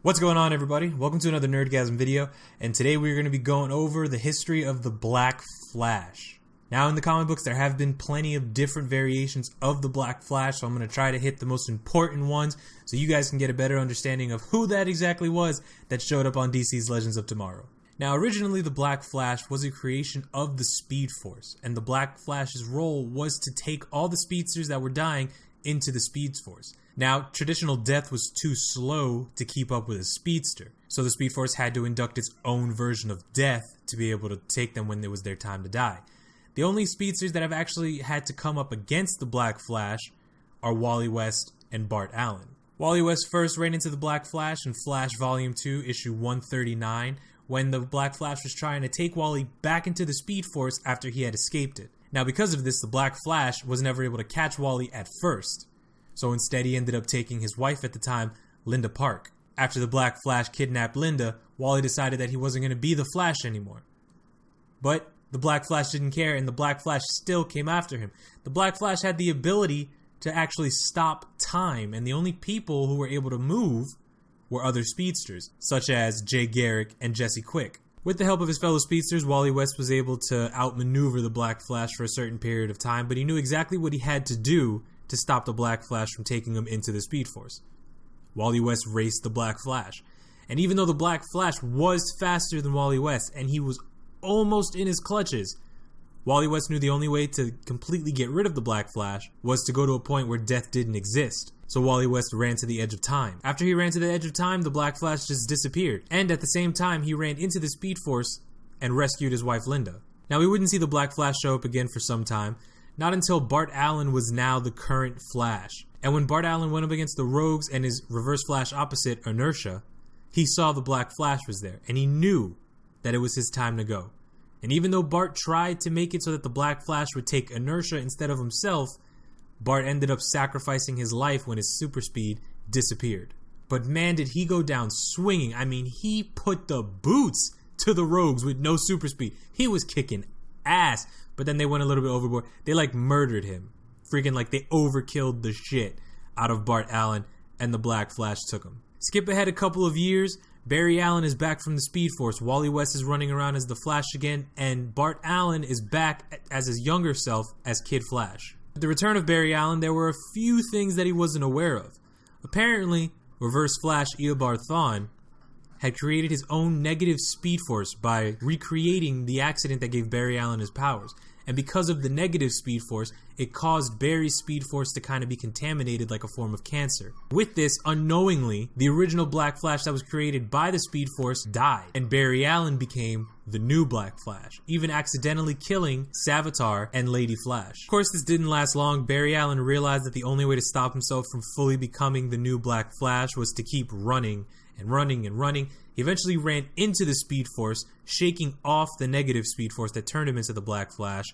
What's going on, everybody? Welcome to another Nerdgasm video, and today we're going to be going over the history of the Black Flash. Now, in the comic books, there have been plenty of different variations of the Black Flash, so I'm going to try to hit the most important ones so you guys can get a better understanding of who that exactly was that showed up on DC's Legends of Tomorrow. Now, originally, the Black Flash was a creation of the Speed Force, and the Black Flash's role was to take all the speedsters that were dying into the Speed Force. Now, traditional death was too slow to keep up with a speedster, so the Speed Force had to induct its own version of death to be able to take them when it was their time to die. The only speedsters that have actually had to come up against the Black Flash are Wally West and Bart Allen. Wally West first ran into the Black Flash in Flash Volume 2, issue 139, when the Black Flash was trying to take Wally back into the Speed Force after he had escaped it. Now, because of this, the Black Flash was never able to catch Wally at first. So instead, he ended up taking his wife at the time, Linda Park. After the Black Flash kidnapped Linda, Wally decided that he wasn't going to be the Flash anymore. But the Black Flash didn't care, and the Black Flash still came after him. The Black Flash had the ability to actually stop time, and the only people who were able to move were other speedsters, such as Jay Garrick and Jesse Quick. With the help of his fellow speedsters, Wally West was able to outmaneuver the Black Flash for a certain period of time, but he knew exactly what he had to do to stop the Black Flash from taking him into the Speed Force. Wally West raced the Black Flash. And even though the Black Flash was faster than Wally West, and he was almost in his clutches, Wally West knew the only way to completely get rid of the Black Flash was to go to a point where death didn't exist. So Wally West ran to the edge of time. After he ran to the edge of time, the Black Flash just disappeared. And at the same time, he ran into the Speed Force and rescued his wife Linda. Now, we wouldn't see the Black Flash show up again for some time, not until Bart Allen was now the current Flash. And when Bart Allen went up against the Rogues and his Reverse Flash opposite, Inertia, he saw the Black Flash was there, and he knew that it was his time to go. And even though Bart tried to make it so that the Black Flash would take Inertia instead of himself, Bart ended up sacrificing his life when his super speed disappeared. But man, did he go down swinging. I mean, he put the boots to the Rogues with no super speed. He was kicking ass. But then they went a little bit overboard. They murdered him. Freaking they overkilled the shit out of Bart Allen, and the Black Flash took him. Skip ahead a couple of years. Barry Allen is back from the Speed Force. Wally West is running around as the Flash again, and Bart Allen is back as his younger self as Kid Flash. With the return of Barry Allen, there were a few things that he wasn't aware of. Apparently, Reverse Flash Eobard Thawne had created his own negative Speed Force by recreating the accident that gave Barry Allen his powers. And because of the negative Speed Force, it caused Barry's Speed Force to kind of be contaminated like a form of cancer. With this, unknowingly, the original Black Flash that was created by the Speed Force died, and Barry Allen became the new Black Flash, even accidentally killing Savitar and Lady Flash. Of course, this didn't last long. Barry Allen realized that the only way to stop himself from fully becoming the new Black Flash was to keep running and running and running. He eventually ran into the Speed Force, shaking off the negative Speed Force that turned him into the Black Flash,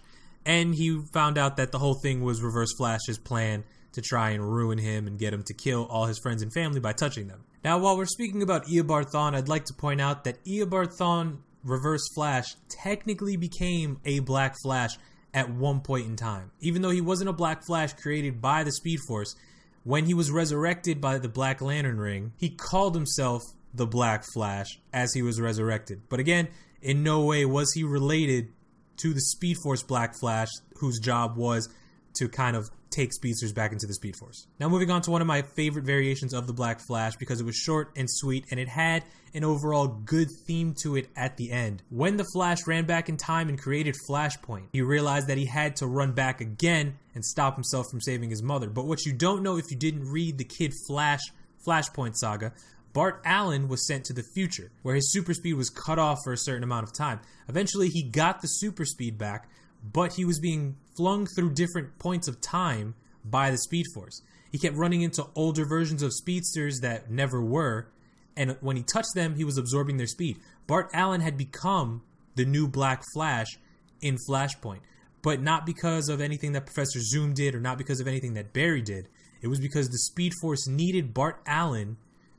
and he found out that the whole thing was Reverse Flash's plan to try and ruin him and get him to kill all his friends and family by touching them. Now, while we're speaking about Eobard Thawne, I'd like to point out that Eobard Thawne Reverse Flash technically became a Black Flash at one point in time. Even though he wasn't a Black Flash created by the Speed Force, when he was resurrected by the Black Lantern Ring, he called himself the Black Flash as he was resurrected. But again, in no way was he related to the Speed Force Black Flash, whose job was to kind of take speedsters back into the Speed Force. Now, moving on to one of my favorite variations of the Black Flash, because it was short and sweet and it had an overall good theme to it at the end. When the Flash ran back in time and created Flashpoint, he realized that he had to run back again and stop himself from saving his mother. But what you don't know if you didn't read the Kid Flash Flashpoint saga, Bart Allen was sent to the future, where his super speed was cut off for a certain amount of time. Eventually, he got the super speed back, but he was being flung through different points of time by the Speed Force. He kept running into older versions of speedsters that never were, and when he touched them, he was absorbing their speed. Bart Allen had become the new Black Flash in Flashpoint, but not because of anything that Professor Zoom did or not because of anything that Barry did. It was because the Speed Force needed Bart Allen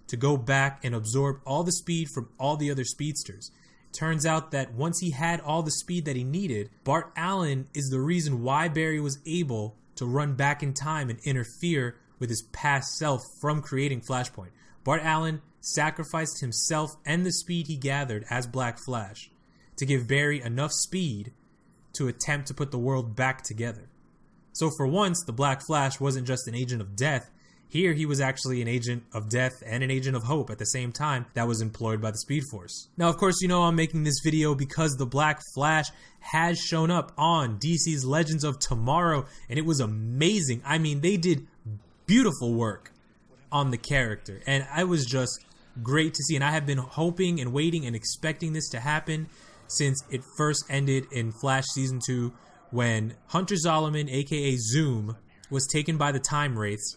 to go back and absorb all the speed from all the other speedsters. Turns out that once he had all the speed that he needed, Bart Allen is the reason why Barry was able to run back in time and interfere with his past self from creating Flashpoint. Bart Allen sacrificed himself and the speed he gathered as Black Flash to give Barry enough speed to attempt to put the world back together. So for once, the Black Flash wasn't just an agent of death. Here he was actually an agent of death and an agent of hope at the same time that was employed by the Speed Force. Now, of course, you know I'm making this video because the Black Flash has shown up on DC's Legends of Tomorrow, and it was amazing. I mean, they did beautiful work on the character, and it was just great to see. And I have been hoping and waiting and expecting this to happen since it first ended in Flash Season 2 when Hunter Zolomon, aka Zoom, was taken by the Time Wraiths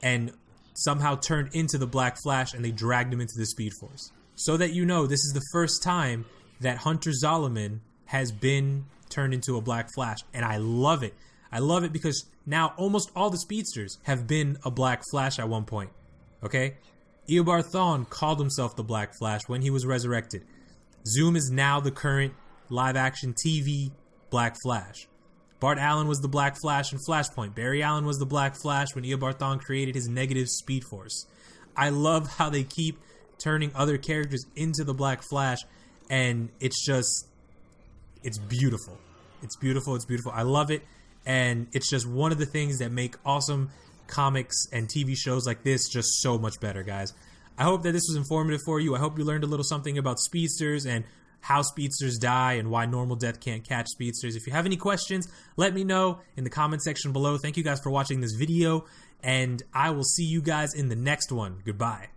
and somehow turned into the Black Flash, and they dragged him into the Speed Force. So that you know, this is the first time that Hunter Zolomon has been turned into a Black Flash, and I love it. I love it because now almost all the speedsters have been a Black Flash at one point, okay? Eobard Thawne called himself the Black Flash when he was resurrected. Zoom is now the current live-action TV Black Flash. Bart Allen was the Black Flash in Flashpoint. Barry Allen was the Black Flash when Eobard Thawne created his negative Speed Force. I love how they keep turning other characters into the Black Flash, and it's beautiful. It's beautiful, it's beautiful. I love it, and it's just one of the things that make awesome comics and TV shows like this just so much better, guys. I hope that this was informative for you. I hope you learned a little something about speedsters and how speedsters die and why normal death can't catch speedsters. If you have any questions, let me know in the comment section below. Thank you guys for watching this video, and I will see you guys in the next one. Goodbye.